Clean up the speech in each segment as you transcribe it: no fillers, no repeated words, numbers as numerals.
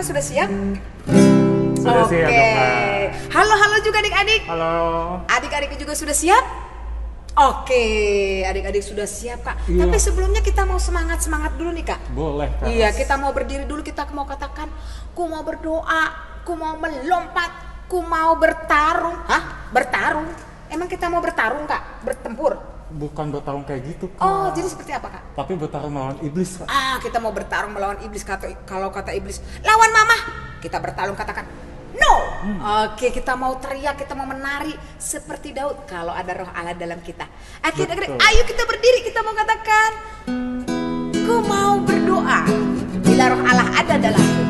kakak sudah siap? Sudah siap, Kak. Halo juga adik-adik. Halo. Adik-adik juga sudah siap? Oke, adik-adik sudah siap Kak. Iya. Tapi sebelumnya kita mau semangat dulu nih Kak. Boleh, Kak. Iya, kita mau berdiri dulu, kita mau katakan, ku mau berdoa, ku mau melompat, ku mau bertarung. Hah? Bertarung? Emang kita mau bertarung Kak? Bertempur? Bukan bertarung kayak gitu, Kak. Oh, jadi seperti apa Kak? Tapi bertarung melawan iblis, Kak. Kita mau bertarung melawan iblis. Kalau kata iblis, lawan mama, kita bertarung katakan no. Oke, kita mau teriak, kita mau menari seperti Daud kalau ada roh Allah dalam kita. Oke, Betul. ayo kita berdiri, kita mau katakan, ku mau berdoa bila roh Allah ada dalamku.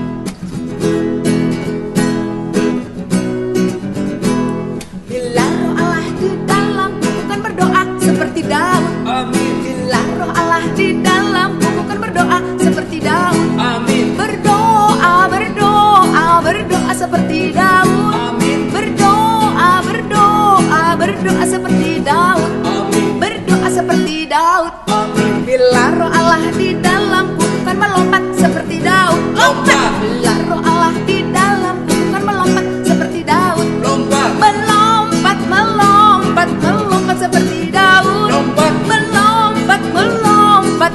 Bila roh Allah di dalamku, bukan berdoa seperti Daud. Amin. Bila roh Allah di dalamku, bukan berdoa seperti Daud. Amin. Berdoa seperti Daud. Amin. Berdoa seperti Daud. Amin. Berdoa seperti Daud. Amin. Bila roh Allah di dalamku, bukan melompat seperti Daud. Lompat. Bila roh Allah di dalamku, bukan melompat seperti Daud. Lompat. Melompat seperti Daud. Lompat.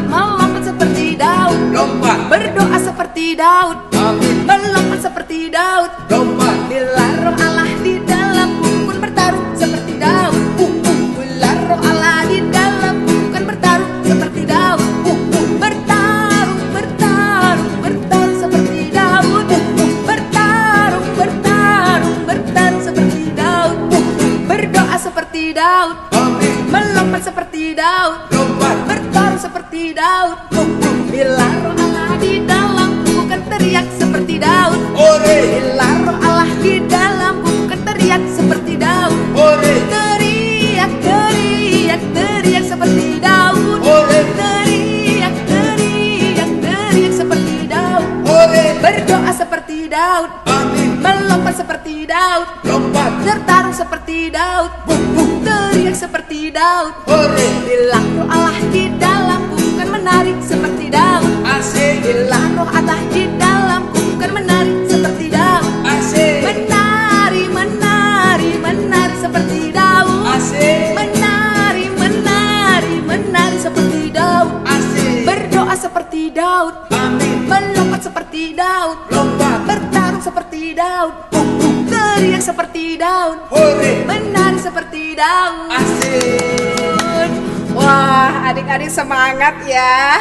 Melompat seperti Daud. Lompat. Berdoa seperti Daud. Amin. Melompat seperti Daud. Lompat. Bila roh Allah di dalamku, pun bertarung seperti Daud. Bila roh Allah di dalamku, bukan bertarung seperti Daud. Bertarung seperti Daud. Bertarung seperti Daud. Berdoa seperti Daud. Amin. Melompat seperti Daud. Lompat. Bertarung seperti Daud. Bila roh Allah di dalamku, bukan teriak seperti Daud. Ore. Bila roh Allah di dalamku, bukan teriak seperti Daud. Ore. Teriak seperti Daud. Ore. Teriak seperti Daud. Ore. Berdoa seperti Daud. Amin. Melompat seperti Daud. Lompat. Bertarung seperti Daud. Teriak seperti Daud. Ore. Bila roh Allah di dalamku, bukan menari seperti Daud. Asik. Bila roh Allah di dalamku, bukan menari seperti Daud. Asik. Menari seperti Daud. Asik. Menari seperti Daud. Asik. Berdoa seperti Daud. Amin. Melompat seperti Daud. Lompat. Bertarung seperti Daud. Teriak seperti Daud. Ore. Menari seperti Daud. Asik. Wah, adik-adik semangat ya.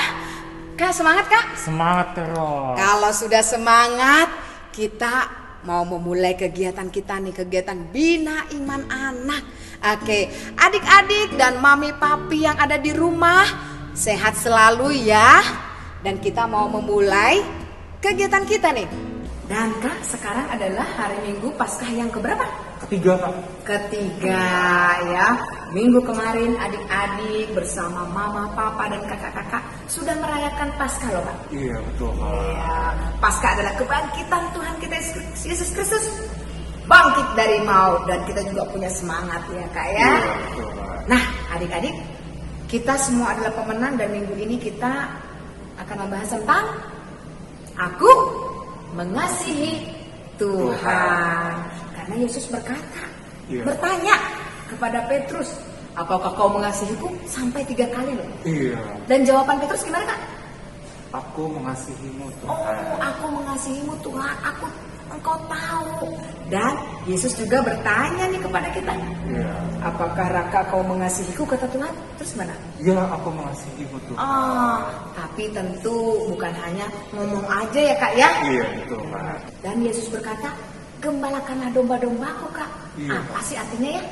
Kak, semangat Kak? Semangat terus. Kalau sudah semangat, kita mau memulai kegiatan kita nih, kegiatan Bina Iman Anak. Oke, adik-adik dan mami papi yang ada di rumah, sehat selalu ya. Dan kita mau memulai kegiatan kita nih. Dan Kak, sekarang adalah hari Minggu Paskah yang keberapa? Ketiga, Kak. Ketiga ya. Minggu kemarin adik-adik bersama mama, papa dan kakak-kakak sudah merayakan Paskah loh Kak. Iya, betul, Kak. Ya, Paskah adalah kebangkitan Tuhan kita Yesus Kristus, bangkit dari maut, dan kita juga punya semangat ya Kak ya. Iya, betul, Kak. Nah adik-adik, kita semua adalah pemenang, dan minggu ini kita akan membahas tentang aku mengasihi Tuhan. Karena Yesus berkata, bertanya kepada Petrus, apakah kau mengasihiku? Sampai 3 kali loh. Iya. Dan jawaban Petrus gimana Kak? Aku mengasihimu, Oh, Tuhan. aku mengasihimu Tuhan, engkau tahu. Dan Yesus juga bertanya nih kepada kita, Iya. apakah Raka kau mengasihiku, kata Tuhan? Terus mana? Ya, aku mengasihimu, Tuhan. Oh, tapi tentu bukan hanya ngomong aja ya Kak ya. Iya, betul, Kak. Dan Yesus berkata, gembalakanlah domba-dombaku Kak. Iya. Apa sih artinya ya?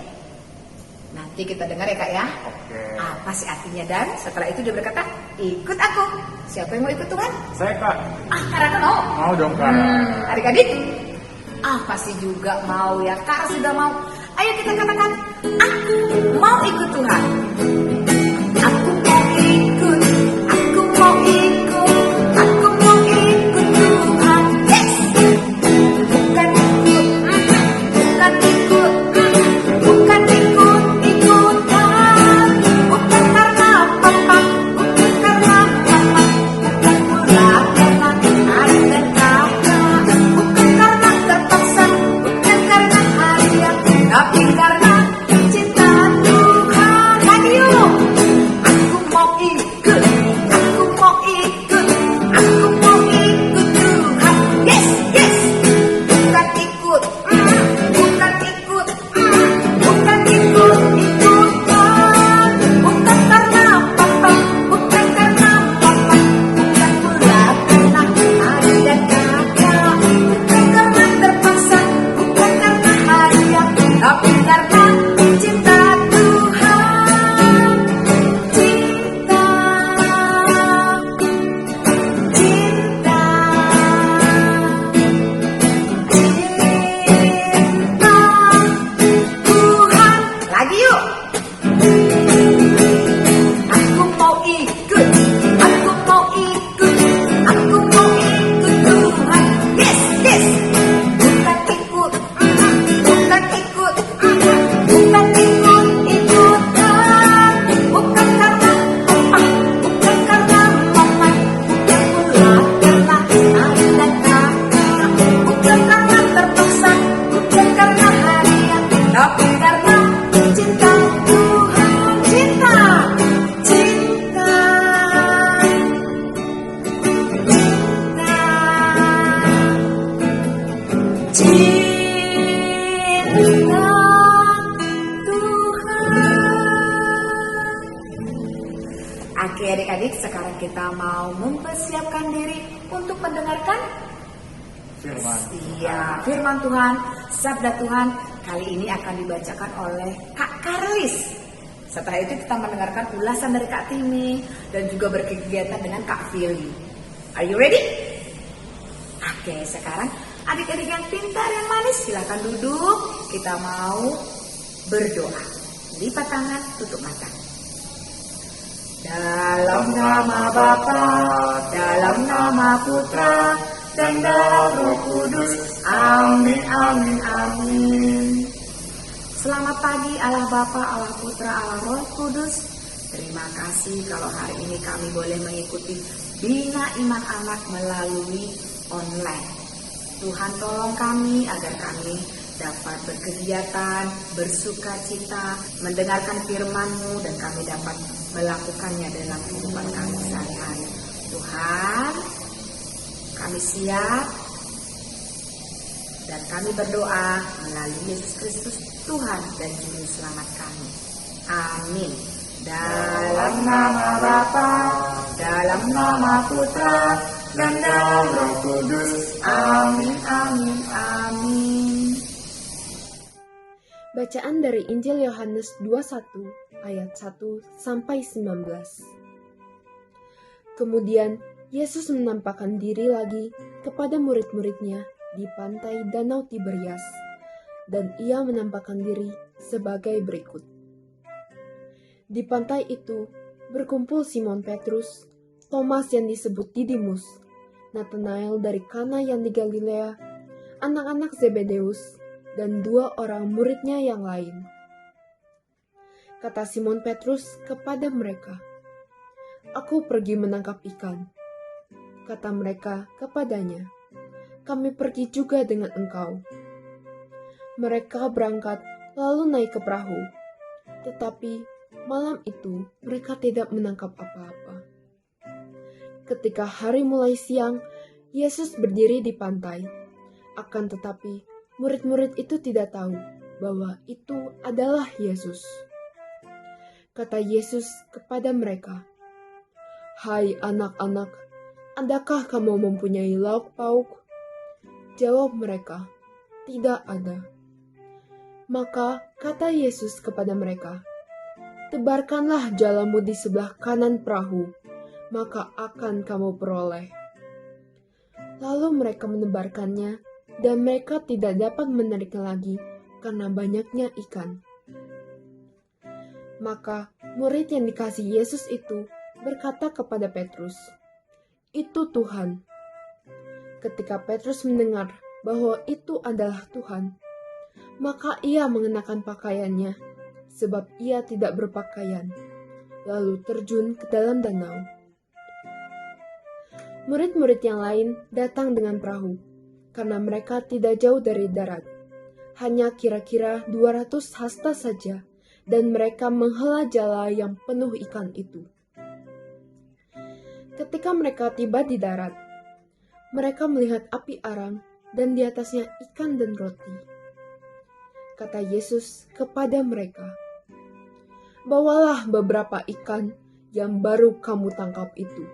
Nanti kita dengar ya Kak ya. Oke. Apa sih artinya? Dan setelah itu dia berkata, ikut aku. Siapa yang mau ikut Tuhan? Saya, Kak. Kak Raka mau? Mau dong, Kak. Adik-adik, pasti juga mau ya. Kak sudah mau. Ayo kita katakan, aku mau ikut Tuhan. Aku mau ikut. Aku mau ikut. Aku mau ikut Tuhan. Yes. Bukan ikut. Bukan ikut. Bukan ikut-ikutan. Bukan karena papa. Bukan karena mama. Bukan pula karena adik dan kakak. Oke adik-adik, sekarang kita mau mempersiapkan diri untuk mendengarkan Firman. firman Tuhan, sabda Tuhan. Kali ini akan dibacakan oleh Kak Karlis. Setelah itu kita mendengarkan ulasan dari Kak Timi dan juga berkegiatan dengan Kak Fili. Are you ready? Oke, sekarang adik-adik yang pintar, yang manis, silakan duduk. Kita mau berdoa. Lipat tangan, tutup mata. Dalam nama Bapa, dalam nama Putra, dan dalam Roh Kudus. Amin, amin, amin. Selamat pagi Allah Bapa, Allah Putra, Allah Roh Kudus. Terima kasih kalau hari ini kami boleh mengikuti Bina Iman Anak melalui online. Tuhan tolong kami agar kami dapat berkegiatan, bersuka cita, mendengarkan firman-Mu dan kami dapat melakukannya dalam kehidupan kami sehari-hari. Tuhan, kami siap dan kami berdoa melalui Yesus Kristus Tuhan dan Juru Selamat kami. Amin. Dalam nama Bapa, dalam nama Putra, dan dalam Roh Kudus. Amin, amin, amin. Bacaan dari Injil Yohanes 21 ayat 1 sampai 19. Kemudian Yesus menampakkan diri lagi kepada murid-muridnya di pantai Danau Tiberias, dan ia menampakkan diri sebagai berikut. Di pantai itu berkumpul Simon Petrus, Thomas yang disebut Didimus, Nathanael dari Kana yang di Galilea, anak-anak Zebedeus, dan 2 orang muridnya yang lain. Kata Simon Petrus kepada mereka, "Aku pergi menangkap ikan." Kata mereka kepadanya, "Kami pergi juga dengan engkau." Mereka berangkat lalu naik ke perahu, tetapi malam itu mereka tidak menangkap apa-apa. Ketika hari mulai siang, Yesus berdiri di pantai. Akan tetapi murid-murid itu tidak tahu bahwa itu adalah Yesus. Kata Yesus kepada mereka, "Hai anak-anak, adakah kamu mempunyai lauk pauk?" Jawab mereka, "Tidak ada." Maka kata Yesus kepada mereka, "Tebarkanlah jalamu di sebelah kanan perahu, maka akan kamu peroleh." Lalu mereka menebarkannya, dan mereka tidak dapat menariknya lagi karena banyaknya ikan. Maka murid yang dikasihi Yesus itu berkata kepada Petrus, "Itu Tuhan." Ketika Petrus mendengar bahwa itu adalah Tuhan, maka ia mengenakan pakaiannya, sebab ia tidak berpakaian, lalu terjun ke dalam danau. Murid-murid yang lain datang dengan perahu, karena mereka tidak jauh dari darat, hanya kira-kira 200 hasta saja, dan mereka menghela jala yang penuh ikan itu. Ketika mereka tiba di darat, mereka melihat api arang dan di atasnya ikan dan roti. Kata Yesus kepada mereka, "Bawalah beberapa ikan yang baru kamu tangkap itu."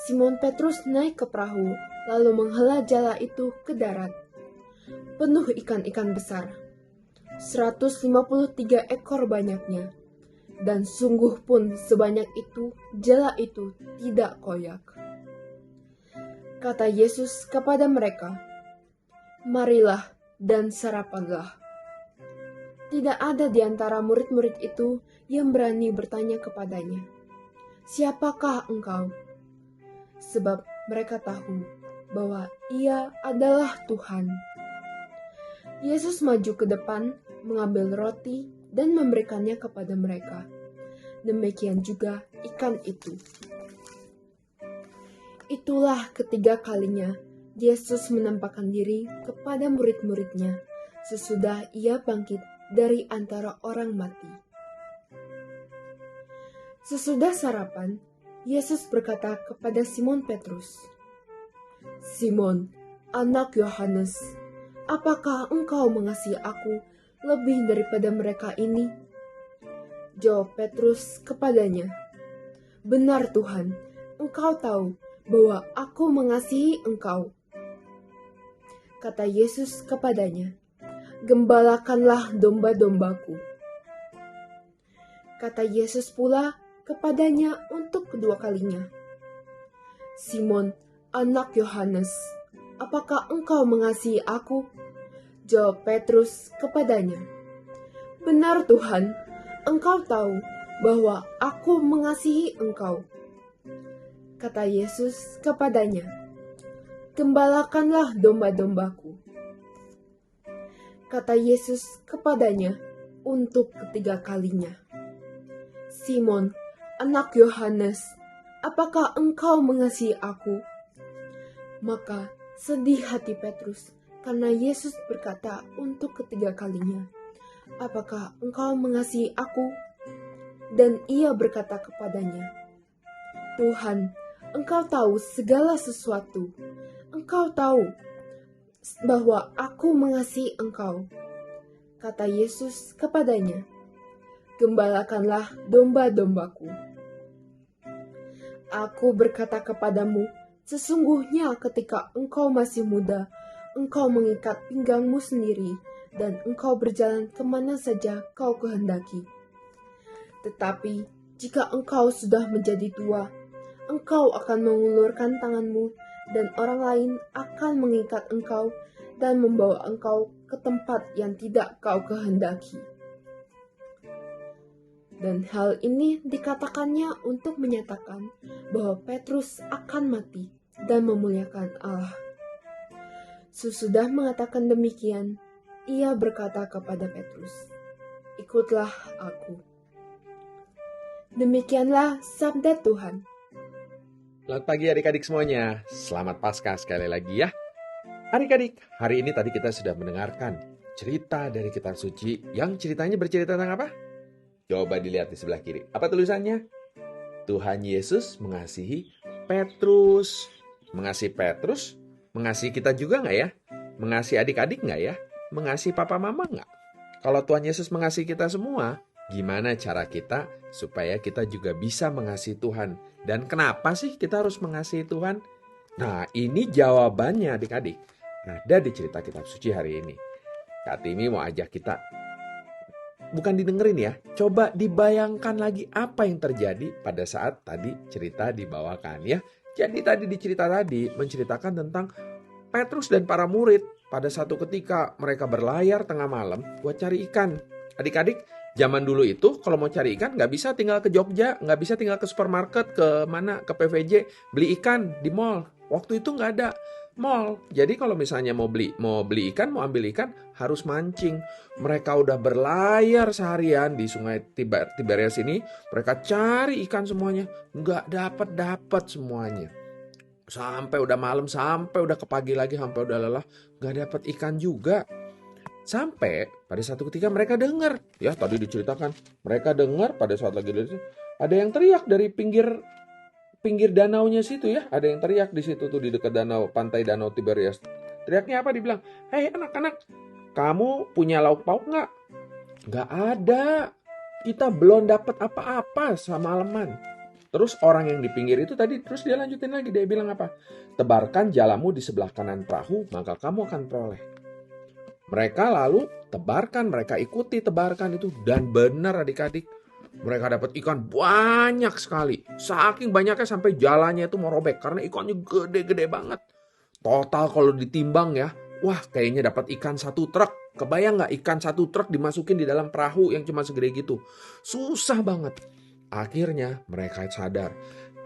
Simon Petrus naik ke perahu, lalu menghela jala itu ke darat, penuh ikan-ikan besar, 153 ekor banyaknya, dan sungguh pun sebanyak itu jala itu tidak koyak. Kata Yesus kepada mereka, "Marilah dan sarapanlah." Tidak ada di antara murid-murid itu yang berani bertanya kepadanya, "Siapakah engkau?" Sebab mereka tahu bahwa ia adalah Tuhan. Yesus maju ke depan, mengambil roti dan memberikannya kepada mereka. Demikian juga ikan itu. Itulah ketiga kalinya Yesus menampakkan diri kepada murid-muridnya sesudah ia bangkit dari antara orang mati. Sesudah sarapan, Yesus berkata kepada Simon Petrus, "Simon, anak Yohanes, apakah engkau mengasihi aku lebih daripada mereka ini? Jawab Petrus kepadanya, benar Tuhan, engkau tahu bahwa aku mengasihi engkau. Kata Yesus kepadanya, gembalakanlah domba-dombaku. Kata Yesus pula kepadanya untuk kedua kalinya, Simon, anak Yohanes, apakah engkau mengasihi aku? Jawab Petrus kepadanya, benar Tuhan, engkau tahu bahwa aku mengasihi engkau. Kata Yesus kepadanya, gembalakanlah domba-dombaku. Kata Yesus kepadanya untuk ketiga kalinya, Simon, anak Yohanes, apakah engkau mengasihi aku? Maka sedih hati Petrus karena Yesus berkata untuk ketiga kalinya, apakah engkau mengasihi aku? Dan ia berkata kepadanya, Tuhan, engkau tahu segala sesuatu. Engkau tahu bahwa aku mengasihi engkau. Kata Yesus kepadanya, gembalakanlah domba-dombaku. Aku berkata kepadamu, sesungguhnya ketika engkau masih muda, engkau mengikat pinggangmu sendiri, dan engkau berjalan kemana saja kau kehendaki. Tetapi jika engkau sudah menjadi tua, engkau akan mengulurkan tanganmu, dan orang lain akan mengikat engkau dan membawa engkau ke tempat yang tidak kau kehendaki. Dan hal ini dikatakannya untuk menyatakan bahwa Petrus akan mati dan memuliakan Allah. Sesudah mengatakan demikian, ia berkata kepada Petrus, ikutlah aku. Demikianlah sabda Tuhan. Selamat pagi adik-adik semuanya. Selamat Paskah sekali lagi ya. Adik-adik, hari ini tadi kita sudah mendengarkan cerita dari kitab suci yang ceritanya bercerita tentang apa? Coba dilihat di sebelah kiri. Apa tulisannya? Tuhan Yesus mengasihi Petrus. Mengasihi Petrus? Mengasihi kita juga nggak ya? Mengasihi adik-adik nggak ya? Mengasihi papa mama nggak? Kalau Tuhan Yesus mengasihi kita semua, gimana cara kita supaya kita juga bisa mengasihi Tuhan? Dan kenapa sih kita harus mengasihi Tuhan? Nah, ini jawabannya adik-adik. Ada di cerita kitab suci hari ini. Kak Timi mau ajak kita, bukan didengerin ya, coba dibayangkan lagi apa yang terjadi pada saat tadi cerita dibawakan ya. Jadi tadi di cerita tadi menceritakan tentang Petrus dan para murid pada satu ketika mereka berlayar tengah malam buat cari ikan. Adik-adik, zaman dulu itu kalau mau cari ikan nggak bisa tinggal ke Jogja, nggak bisa tinggal ke supermarket, ke mana, ke PVJ, beli ikan di mall. Waktu itu nggak ada mall. Jadi kalau misalnya mau beli ikan, mau ambil ikan, harus mancing. Mereka udah berlayar seharian di sungai Tiberias ini, mereka cari ikan semuanya, nggak dapat semuanya. Sampai udah malam, sampai udah ke pagi lagi, sampai udah lelah, nggak dapat ikan juga. Sampai pada satu ketika mereka dengar, ya tadi diceritakan, mereka dengar pada saat lagi ada yang teriak dari pinggir danaunya situ ya, ada yang teriak di situ tuh di dekat pantai danau Tiberias. Teriaknya apa? Dibilang, hei anak-anak, kamu punya lauk pauk nggak? Nggak ada, kita belum dapat apa-apa semalaman. Terus orang yang di pinggir itu tadi, terus dia lanjutin lagi, dia bilang apa? Tebarkan jalamu di sebelah kanan perahu, maka kamu akan peroleh. Mereka lalu tebarkan, mereka ikuti tebarkan itu, dan benar adik-adik, mereka dapat ikan banyak sekali. Saking banyaknya sampai jalannya itu mau robek karena ikannya gede-gede banget. Total kalau ditimbang ya, wah kayaknya dapat ikan 1 truk. Kebayang nggak ikan 1 truk dimasukin di dalam perahu yang cuma segede gitu? Susah banget. Akhirnya mereka sadar,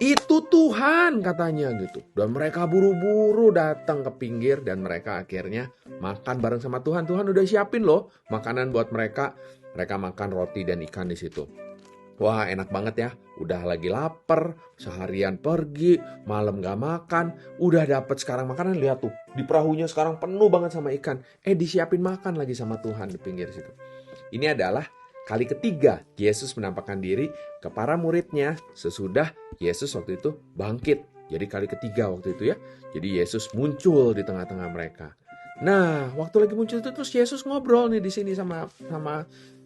itu Tuhan katanya gitu. Dan mereka buru-buru datang ke pinggir dan mereka akhirnya makan bareng sama Tuhan. Tuhan udah siapin loh makanan buat mereka. Mereka makan roti dan ikan di situ. Wah enak banget ya, udah lagi lapar, seharian pergi, malam gak makan, udah dapet sekarang makanan, lihat tuh, di perahunya sekarang penuh banget sama ikan, disiapin makan lagi sama Tuhan di pinggir situ. Ini adalah kali ketiga Yesus menampakkan diri ke para muridnya sesudah Yesus waktu itu bangkit. Jadi kali ketiga waktu itu ya, jadi Yesus muncul di tengah-tengah mereka. Nah, waktu lagi muncul itu terus Yesus ngobrol nih di sini sama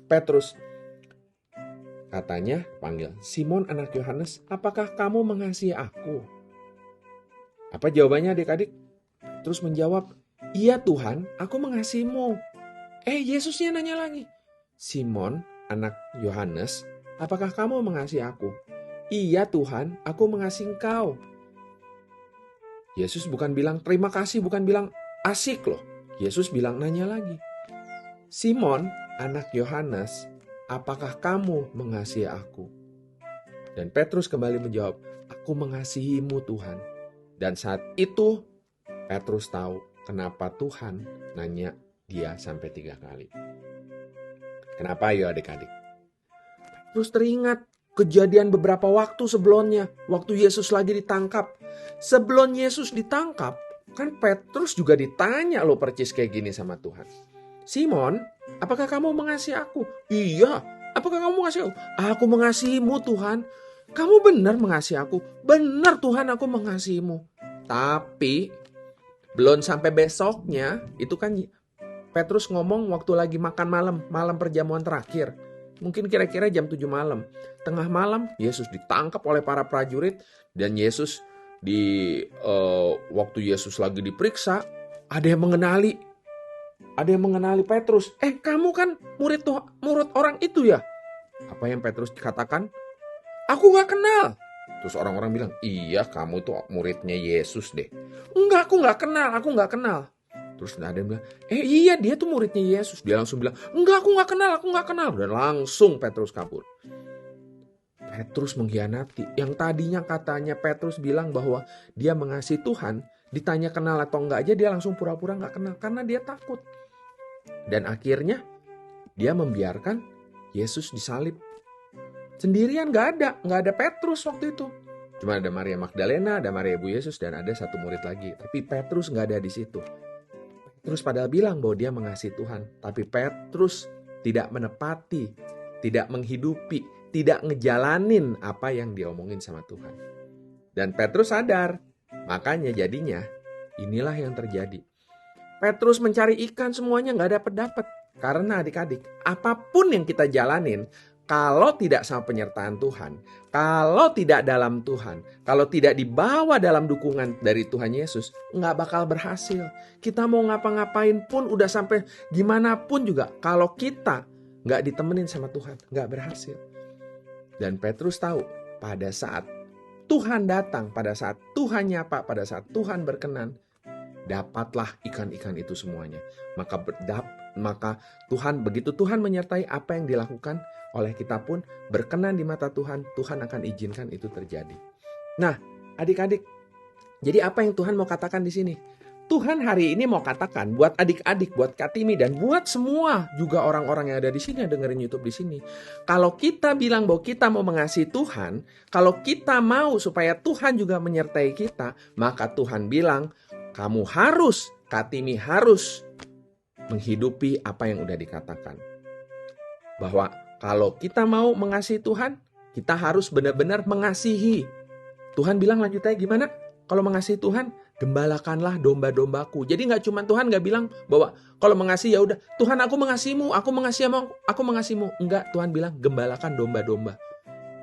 Petrus. Katanya panggil, Simon anak Yohanes, apakah kamu mengasihi aku? Apa jawabannya adik-adik? Terus menjawab, iya Tuhan, aku mengasihimu. Yesusnya nanya lagi, Simon anak Yohanes, apakah kamu mengasihi aku? Iya Tuhan, aku mengasihi engkau. Yesus bukan bilang terima kasih, bukan bilang asik loh. Yesus bilang nanya lagi, Simon anak Yohanes, apakah kamu mengasihi aku? Dan Petrus kembali menjawab, aku mengasihimu Tuhan. Dan saat itu Petrus tahu kenapa Tuhan nanya dia sampai 3 kali. Kenapa ya adik-adik? Terus teringat kejadian beberapa waktu sebelumnya, waktu Yesus lagi ditangkap. Sebelum Yesus ditangkap, kan Petrus juga ditanya loh percis kayak gini sama Tuhan. Simon, apakah kamu mengasihi aku? Iya, apakah kamu mengasihi aku? Aku mengasihimu Tuhan. Kamu benar mengasihi aku. Benar Tuhan, aku mengasihimu. Tapi belum sampai besoknya, itu kan Petrus ngomong waktu lagi makan malam perjamuan terakhir. Mungkin kira-kira jam 7 malam. Tengah malam, Yesus ditangkap oleh para prajurit. Dan Yesus waktu Yesus lagi diperiksa, ada yang mengenali Petrus. Kamu kan murid orang itu ya? Apa yang Petrus katakan? Aku gak kenal. Terus orang-orang bilang, iya kamu tuh muridnya Yesus deh. Enggak, aku gak kenal. Terus ada yang bilang, iya dia tuh muridnya Yesus. Dia langsung bilang, enggak aku gak kenal. Dan langsung Petrus kabur. Petrus mengkhianati. Yang tadinya katanya Petrus bilang bahwa dia mengasihi Tuhan, ditanya kenal atau enggak aja dia langsung pura-pura gak kenal. Karena dia takut. Dan akhirnya dia membiarkan Yesus disalib. Sendirian gak ada Petrus waktu itu. Cuma ada Maria Magdalena, ada Maria Ibu Yesus, dan ada satu murid lagi. Tapi Petrus gak ada di situ. Petrus padahal bilang bahwa dia mengasihi Tuhan. Tapi Petrus tidak menepati, tidak menghidupi, tidak ngejalanin apa yang dia omongin sama Tuhan. Dan Petrus sadar, makanya jadinya inilah yang terjadi. Petrus mencari ikan semuanya gak dapat. Karena adik-adik, apapun yang kita jalanin, kalau tidak sama penyertaan Tuhan, kalau tidak dalam Tuhan, kalau tidak dibawa dalam dukungan dari Tuhan Yesus, nggak bakal berhasil. Kita mau ngapa-ngapain pun, udah sampai gimana pun juga, kalau kita nggak ditemenin sama Tuhan, nggak berhasil. Dan Petrus tahu, pada saat Tuhan datang, pada saat Tuhan nyapa, pada saat Tuhan berkenan, dapatlah ikan-ikan itu semuanya. Maka Tuhan, begitu Tuhan menyertai apa yang dilakukan oleh kita pun berkenan di mata Tuhan, Tuhan akan izinkan itu terjadi. Nah, adik-adik, jadi apa yang Tuhan mau katakan di sini? Tuhan hari ini mau katakan buat adik-adik, buat Katimi, dan buat semua juga orang-orang yang ada di sini, yang dengerin YouTube di sini. Kalau kita bilang bahwa kita mau mengasihi Tuhan, kalau kita mau supaya Tuhan juga menyertai kita, maka Tuhan bilang, kamu harus, Katimi harus menghidupi apa yang udah dikatakan. Bahwa kalau kita mau mengasihi Tuhan, kita harus benar-benar mengasihi. Tuhan bilang lanjutannya gimana? Kalau mengasihi Tuhan, gembalakanlah domba-dombaku. Jadi nggak cuma Tuhan nggak bilang bahwa kalau mengasihi ya udah Tuhan aku mengasihimu, aku mengasihimu. Enggak, Tuhan bilang gembalakan domba-domba.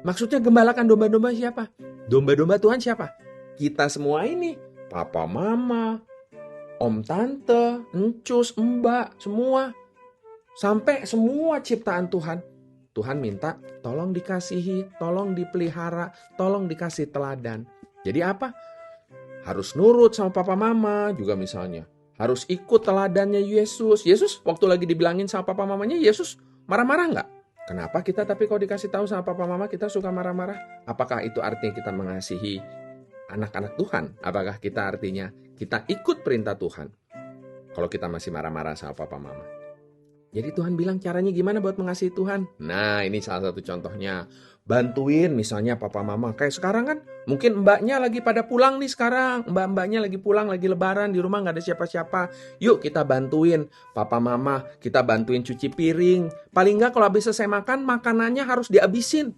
Maksudnya gembalakan domba-domba siapa? Domba-domba Tuhan siapa? Kita semua ini, papa, mama, om, tante, encus, mbak, semua. Sampai semua ciptaan Tuhan. Tuhan minta tolong dikasihi, tolong dipelihara, tolong dikasih teladan. Jadi apa? Harus nurut sama papa mama juga misalnya. Harus ikut teladannya Yesus. Yesus waktu lagi dibilangin sama papa mamanya, Yesus marah-marah nggak? Kenapa kita tapi kalau dikasih tahu sama papa mama kita suka marah-marah? Apakah itu artinya kita mengasihi anak-anak Tuhan? Apakah kita artinya kita ikut perintah Tuhan? Kalau kita masih marah-marah sama papa mama. Jadi Tuhan bilang caranya gimana buat mengasihi Tuhan? Nah, ini salah satu contohnya. Bantuin misalnya papa mama. Kayak sekarang kan mungkin mbaknya lagi pada pulang nih sekarang. Mbak-mbaknya lagi pulang, lagi lebaran, di rumah gak ada siapa-siapa. Yuk kita bantuin papa mama. Kita bantuin cuci piring. Paling gak kalau habis selesai makan, makanannya harus dihabisin.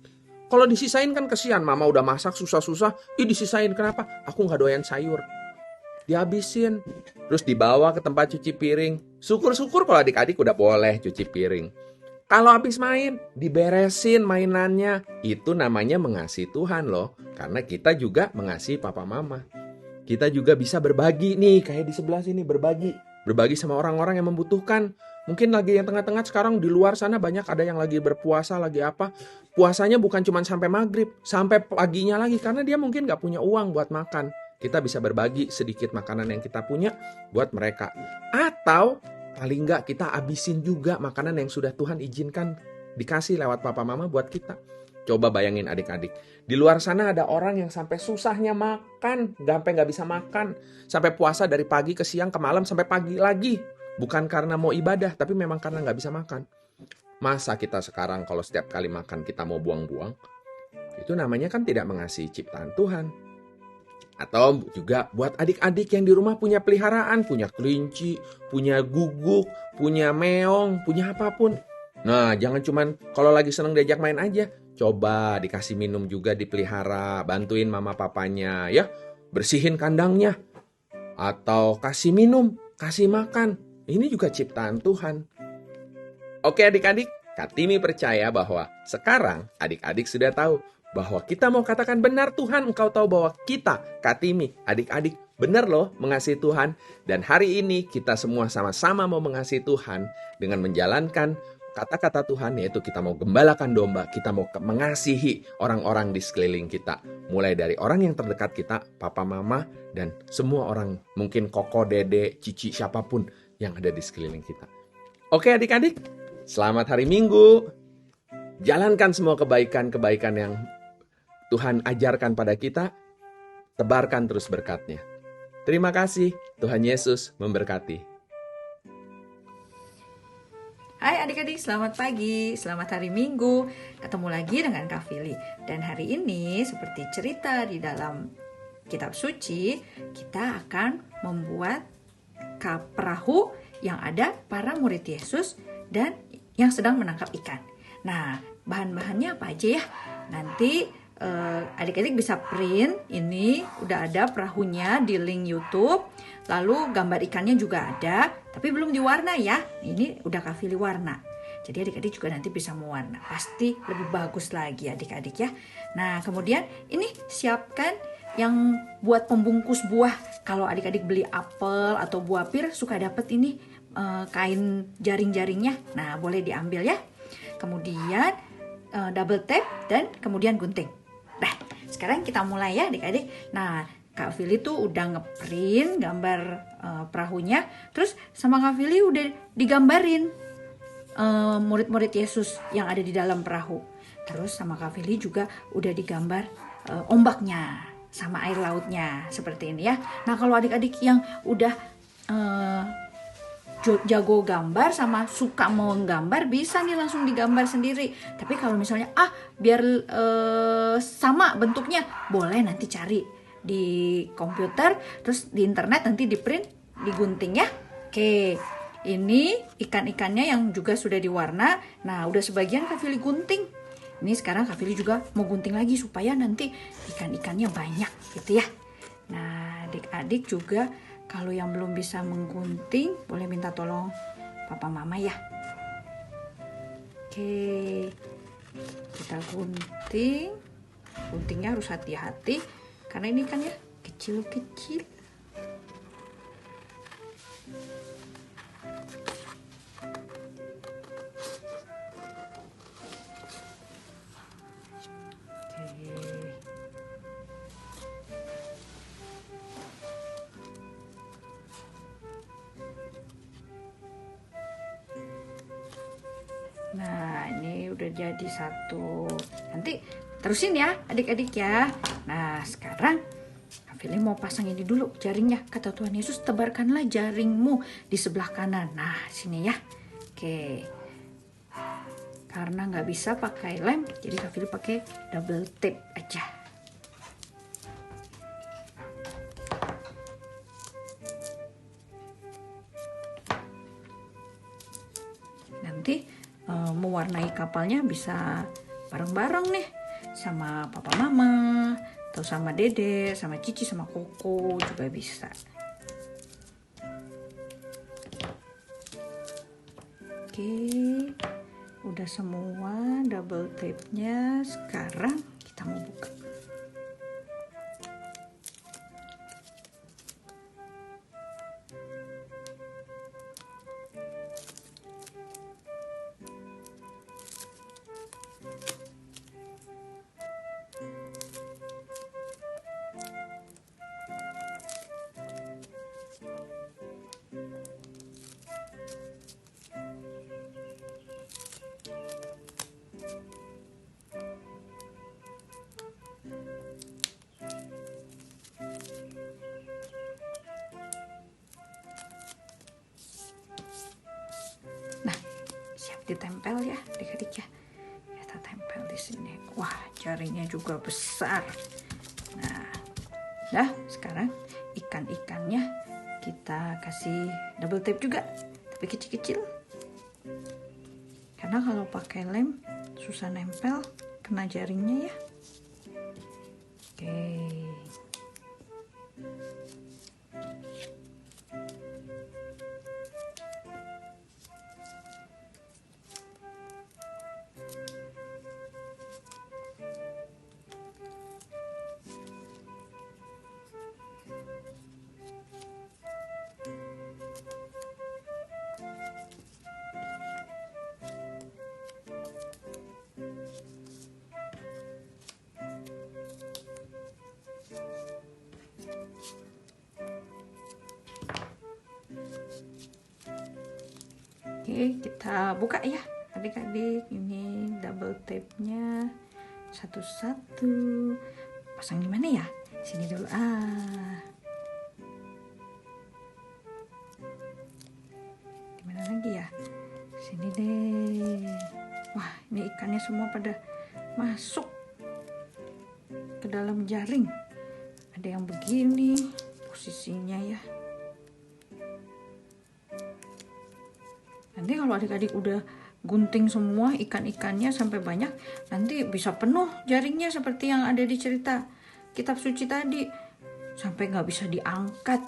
Kalau disisain kan kesian. Mama udah masak susah-susah. Disisain kenapa? Aku gak doyan sayur. dihabisin. Terus dibawa ke tempat cuci piring. Syukur-syukur kalau adik-adik udah boleh cuci piring. Kalau habis main, diberesin mainannya. Itu namanya mengasihi Tuhan loh. Karena kita juga mengasihi papa mama. Kita juga bisa berbagi nih, kayak di sebelah sini berbagi. Berbagi sama orang-orang yang membutuhkan. Mungkin lagi yang tengah-tengah sekarang di luar sana banyak ada yang lagi berpuasa, lagi apa. Puasanya bukan cuma sampai maghrib, sampai paginya lagi. Karena dia mungkin gak punya uang buat makan. Kita bisa berbagi sedikit makanan yang kita punya buat mereka. Atau paling gak kita habisin juga makanan yang sudah Tuhan izinkan dikasih lewat papa mama buat kita. Coba bayangin adik-adik. Di luar sana ada orang yang sampai susahnya makan. Sampai gak bisa makan. Sampai puasa dari pagi ke siang ke malam sampai pagi lagi. Bukan karena mau ibadah, tapi memang karena gak bisa makan. Masa kita sekarang kalau setiap kali makan kita mau buang-buang? Itu namanya kan tidak mengasihi ciptaan Tuhan. Atau juga buat adik-adik yang di rumah punya peliharaan. Punya kelinci, punya guguk, punya meong, punya apapun. Nah, jangan cuman kalau lagi seneng diajak main aja. Coba dikasih minum juga dipelihara. Bantuin mama papanya ya. Bersihin kandangnya. Atau kasih minum, kasih makan. Ini juga ciptaan Tuhan. Oke adik-adik, Kak Timi percaya bahwa sekarang adik-adik sudah tahu bahwa kita mau katakan benar Tuhan, engkau tahu bahwa kita, Kak Timi, adik-adik, benar loh mengasihi Tuhan. Dan hari ini kita semua sama-sama mau mengasihi Tuhan dengan menjalankan kata-kata Tuhan, yaitu kita mau gembalakan domba, kita mau mengasihi orang-orang di sekeliling kita. Mulai dari orang yang terdekat kita, papa, mama, dan semua orang, mungkin koko, dede, cici, siapapun yang ada di sekeliling kita. Oke adik-adik, selamat hari Minggu. Jalankan semua kebaikan-kebaikan yang Tuhan ajarkan pada kita. Tebarkan terus berkatnya. Terima kasih, Tuhan Yesus memberkati. Hai adik-adik, selamat pagi, selamat hari Minggu. Ketemu lagi dengan Kak Fili. Dan hari ini seperti cerita di dalam kitab suci, kita akan membuat perahu yang ada para murid Yesus dan yang sedang menangkap ikan. Nah, bahan-bahannya apa aja ya? Nanti adik-adik bisa print, ini udah ada perahunya di link YouTube. Lalu gambar ikannya juga ada, tapi belum diwarna ya. Ini udah Kak Fili warna. Jadi adik-adik juga nanti bisa mewarna. Pasti lebih bagus lagi adik-adik ya. Nah, kemudian ini siapkan yang buat pembungkus buah. Kalau adik-adik beli apel atau buah pir suka dapet ini kain jaring-jaringnya. Nah, boleh diambil ya. Kemudian double tape dan kemudian gunting. Nah, sekarang kita mulai ya adik-adik. Nah, Kak Fili tuh udah ngeprint gambar perahunya. Terus sama Kak Fili udah digambarin murid-murid Yesus yang ada di dalam perahu. Terus sama Kak Fili juga udah digambar ombaknya sama air lautnya seperti ini ya. Nah, kalau adik-adik yang udah jago gambar sama suka mau gambar, bisa nih langsung digambar sendiri. Tapi kalau misalnya biar sama bentuknya, boleh nanti cari di komputer, terus di internet nanti di print, digunting ya. Oke, ini ikan-ikannya yang juga sudah diwarna. Nah, udah sebagian Kak Fili gunting. Ini sekarang Kak Fili juga mau gunting lagi supaya nanti ikan-ikannya banyak gitu ya. Nah, adik-adik juga kalau yang belum bisa menggunting boleh minta tolong papa mama ya. Oke, kita gunting. Guntingnya harus hati-hati karena ini kan ya kecil-kecil. Nah, ini udah jadi satu. Nanti terusin ya adik-adik ya. Nah, sekarang Kak Fili mau pasang ini dulu jaringnya. Kata Tuhan Yesus, tebarkanlah jaringmu di sebelah kanan. Nah, sini ya. Oke. Karena nggak bisa pakai lem, jadi Kak Fili pakai double tape aja. Nanti mewarnai kapalnya bisa bareng-bareng nih sama papa mama atau sama dede, sama cici, sama koko juga bisa. Oke, udah semua double tape-nya. Sekarang kita mau buka. Nah, siap ditempel ya, adik-adik ya. Kita tempel di sini. Wah, jaringnya juga besar. Nah, dah sekarang ikan-ikannya kita kasih double tape juga, tapi kecil-kecil. Karena kalau pakai lem susah nempel, kena jaringnya ya. Oke. Oke, kita buka ya adik-adik. Ini double tape-nya satu-satu. Pasang di mana ya? Sini dulu. Di mana lagi ya? Sini deh. Wah, ini ikannya semua pada masuk ke dalam jaring. Ada yang begini posisinya ya. Nanti kalau adik-adik udah gunting semua ikan-ikannya sampai banyak, nanti bisa penuh jaringnya seperti yang ada di cerita kitab suci tadi. Sampai nggak bisa diangkat.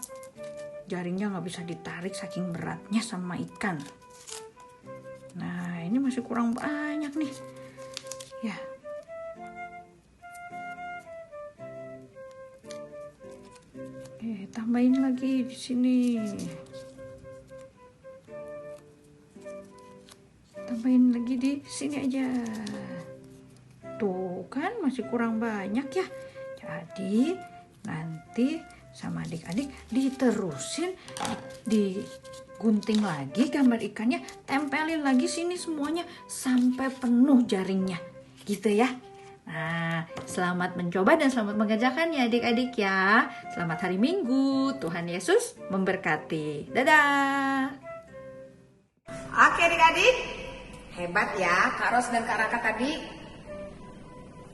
Jaringnya nggak bisa ditarik saking beratnya sama ikan. Nah, ini masih kurang banyak nih. Ya. Tambahin lagi di sini. Tambahin lagi di sini aja. Tuh kan masih kurang banyak ya. Jadi nanti sama adik-adik diterusin, digunting lagi gambar ikannya, tempelin lagi sini semuanya sampai penuh jaringnya. Gitu ya. Nah, selamat mencoba dan selamat mengerjakan ya adik-adik ya. Selamat hari Minggu. Tuhan Yesus memberkati. Dadah. Oke adik-adik, hebat ya Kak Ros dan Kak Raka tadi.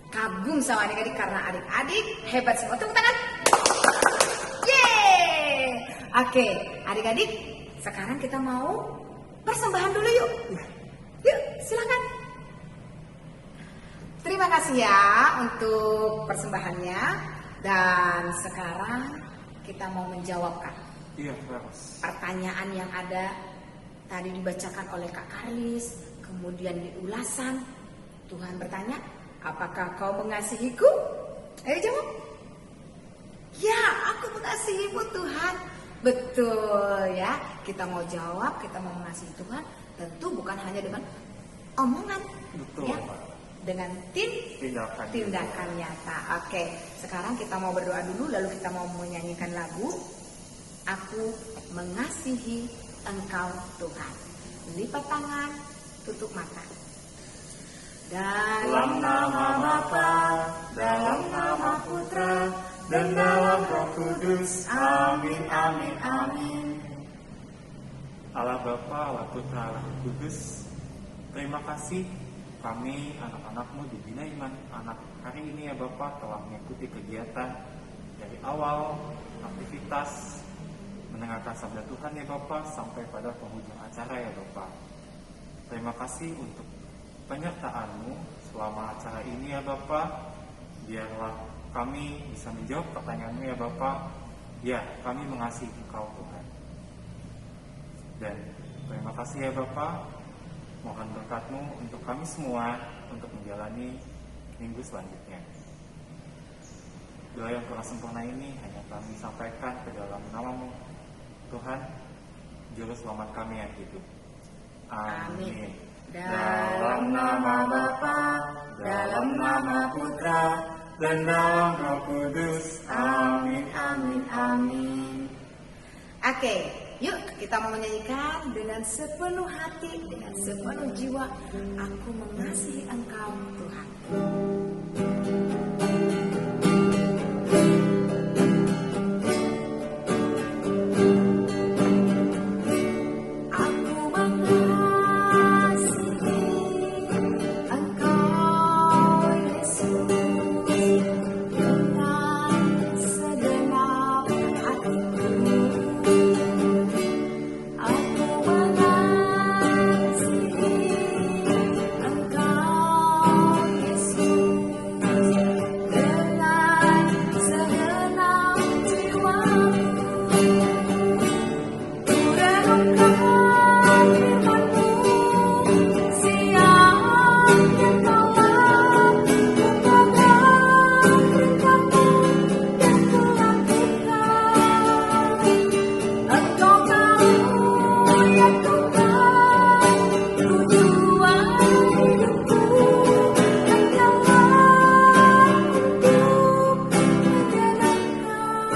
Kagum sama adik-adik karena adik-adik hebat semua. Tepuk tangan. Yeay. Oke adik-adik, sekarang kita mau persembahan dulu yuk. Yuk silakan. Terima kasih ya untuk persembahannya. Dan sekarang kita mau menjawabkan Iya, Ros. pertanyaan yang ada tadi dibacakan oleh Kak Karlis, kemudian di ulasan. Tuhan bertanya, apakah kau mengasihiku? Ayo jawab. Ya, aku mengasihimu Tuhan. Betul ya, kita mau jawab, kita mau mengasihi Tuhan. Tentu bukan hanya dengan omongan, Betul, ya, Pak. dengan tindakan nyata. Oke, sekarang kita mau berdoa dulu, lalu kita mau menyanyikan lagu Aku Mengasihi Engkau Tuhan. Lipat tangan, tutup mata. Dalam nama Bapa, dalam nama Putra, dan dalam Roh Kudus. Amin, amin, amin. Allah Bapa, Allah Putra, Allah Roh Kudus, terima kasih kami anak-anakmu di Bina Iman Anak hari ini ya Bapak telah mengikuti kegiatan dari awal aktivitas mendengarkan sabda Tuhan ya Bapak sampai pada penghujung acara ya Bapak. Terima kasih untuk penyertaan-Mu selama acara ini ya Bapak. Biarlah kami bisa menjawab pertanyaan-Mu ya Bapak. Ya, kami mengasihi Engkau Tuhan. Dan terima kasih ya Bapak. Mohon berkat-Mu untuk kami semua untuk menjalani minggu selanjutnya. Doa yang telah sempurna ini hanya kami sampaikan ke dalam nama-Mu, Tuhan, Juru Selamat kami yang hidup. Amin. Dalam nama Bapa, dalam nama Putra, Dan dalam Roh Kudus. amin, amin, amin. Oke, yuk kita mau menyanyikan dengan sepenuh hati, dengan sepenuh jiwa. Aku mengasihi Engkau, Tuhan. Aku mengasihi Engkau, Yesus, dengan segenap hatiku. Aku mengasihi Engkau, Yesus, dengan segenap jiwaku. Kurenungkan firman-Mu siang dan malam, kupegang perintah-Mu dan kulakukan. Engkau tahu ya Tuhan, tujuan hidupku hanyalah untuk menyenangkan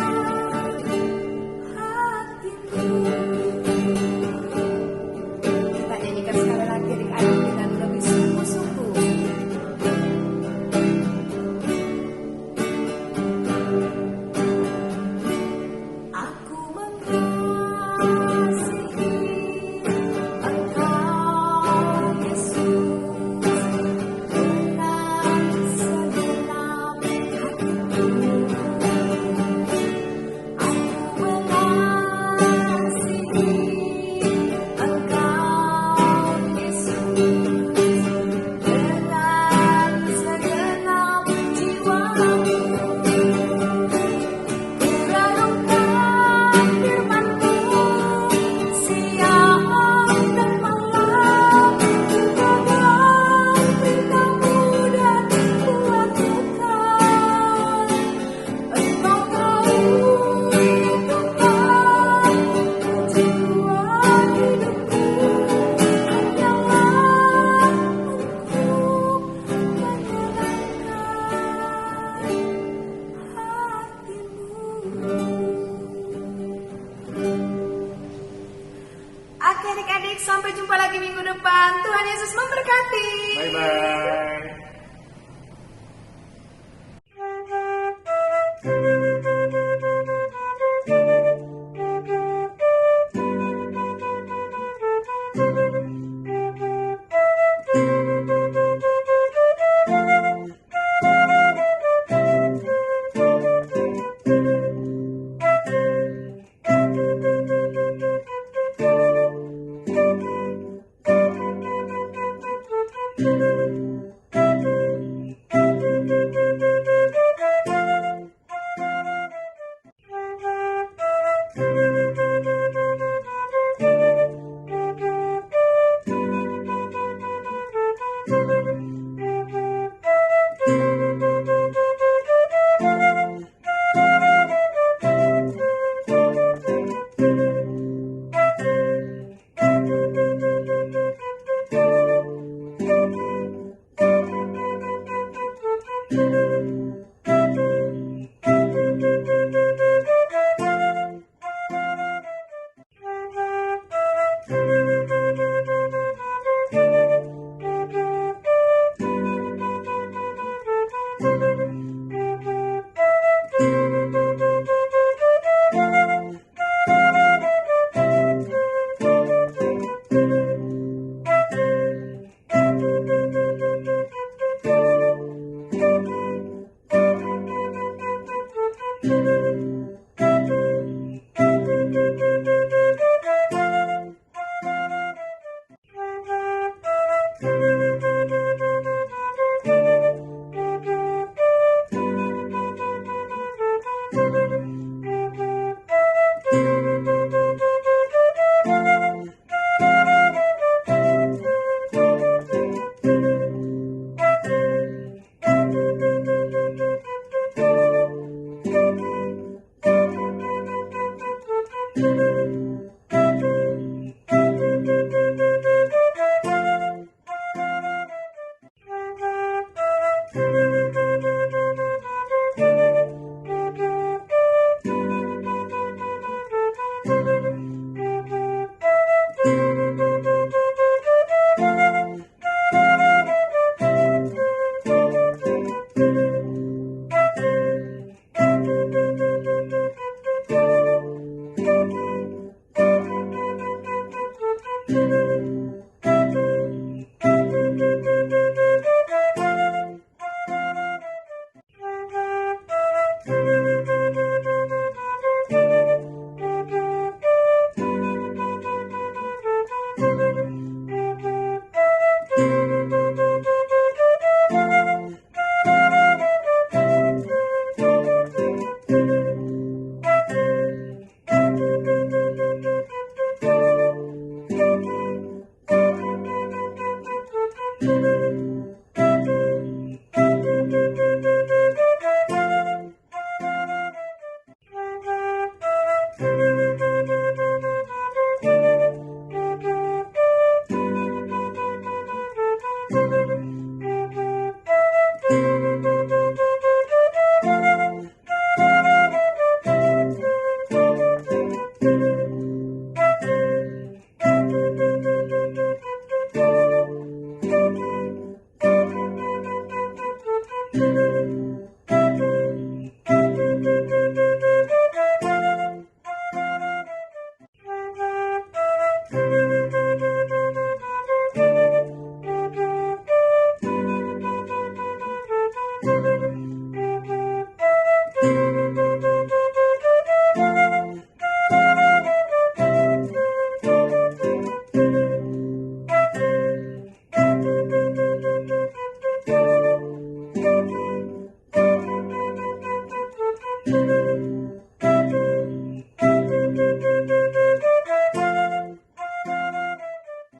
hatimu. Kita nyanyikan sekali lagi adik-adik dengan lebih sungguh-sungguh. Aku mengasihi Engkau, Yesus, dengan segenap hatiku. Aku mengasihi Engkau, Yesus, dengan segenap jiwaku. Kurenungkan firman-Mu siang dan malam, kupegang perintah-Mu dan kulakukan. Engkau tahu ya Tuhan, tujuan hidupku hanyalah untuk menyenangkan hatimu. Oke adik-adik, sampai jumpa lagi minggu depan. Tuhan Yesus memberkati. Bye-bye. Thank you.